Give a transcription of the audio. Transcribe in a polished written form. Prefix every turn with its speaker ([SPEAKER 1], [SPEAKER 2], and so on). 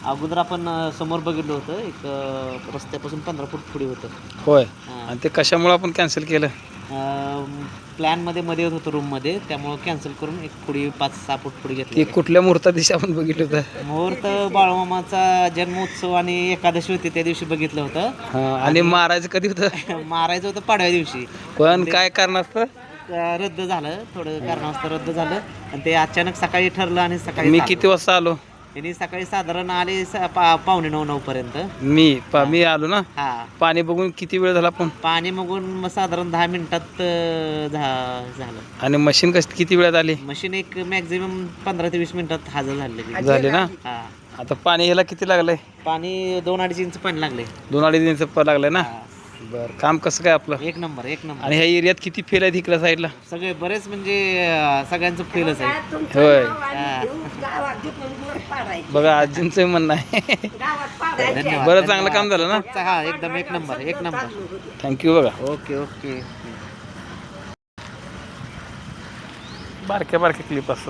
[SPEAKER 1] अगोदर आपण समोर बघितलं होतं एक रस्त्यापासून 15 फूट पुढे होतं.
[SPEAKER 2] होय.
[SPEAKER 1] हां.
[SPEAKER 2] आणि ते कशामुळे आपण कॅन्सल केलं?
[SPEAKER 1] प्लॅनमध्ये मध्ये होतं रूममध्ये, त्यामुळं कॅन्सल करून एक पुढे 5-6 फूट पुढे घेतलं
[SPEAKER 2] ते
[SPEAKER 1] होतं.
[SPEAKER 2] कुठल्या मुहूर्ता दिवशी आपण बघितलं होतं?
[SPEAKER 1] मुहूर्त बाळूमामाचा जन्मोत्सव आणि एकादशी होती त्या दिवशी बघितलं होतं.
[SPEAKER 2] हां. आणि मारायचं कधी होतं?
[SPEAKER 1] मारायचं होतं पाडव्या दिवशी.
[SPEAKER 2] पण काय कारण असतं?
[SPEAKER 1] रद्द झालं, थोडं कारणास्तव रद्द झालं आणि ते अचानक सकाळी ठरलं आणि सकाळी
[SPEAKER 2] मी
[SPEAKER 1] झालं.
[SPEAKER 2] किती वाजता आलो?
[SPEAKER 1] त्यांनी सकाळी साधारण आले पावणे 9 पर्यंत.
[SPEAKER 2] मी आलो ना.
[SPEAKER 1] हां.
[SPEAKER 2] पाणी बघून किती वेळ झाला पण?
[SPEAKER 1] पाणी मगून मग साधारण 10 मिनिटात झालं.
[SPEAKER 2] आणि मशीन किती वेळात आली?
[SPEAKER 1] मशीन एक मॅक्झिमम 15 ते 20 मिनिटात हजर झालेली.
[SPEAKER 2] झाली ना.
[SPEAKER 1] हां.
[SPEAKER 2] आता पाणी यायला किती लागलंय?
[SPEAKER 1] पाणी 2-2.5 इंच पाणी लागले.
[SPEAKER 2] 2-2.5 इंच लागलंय ना.
[SPEAKER 1] हां.
[SPEAKER 2] बरं, काम कसं काय आपलं?
[SPEAKER 1] एक नंबर एक नंबर.
[SPEAKER 2] आणि ह्या एरियात किती फेल आहेत इकडल्या साईडला?
[SPEAKER 1] सगळे बरेच म्हणजे सगळ्यांचं फेलच आहे.
[SPEAKER 2] होय.
[SPEAKER 1] हां.
[SPEAKER 2] बघा आजींचं म्हणणं आहे.
[SPEAKER 1] धन्यवाद.
[SPEAKER 2] बरं, चांगलं काम झालं ना.
[SPEAKER 1] हा एकदम एक नंबर एक नंबर.
[SPEAKER 2] थँक्यू. बघा
[SPEAKER 1] ओके ओके.
[SPEAKER 2] बारक्या बारक्या क्लिप असतात.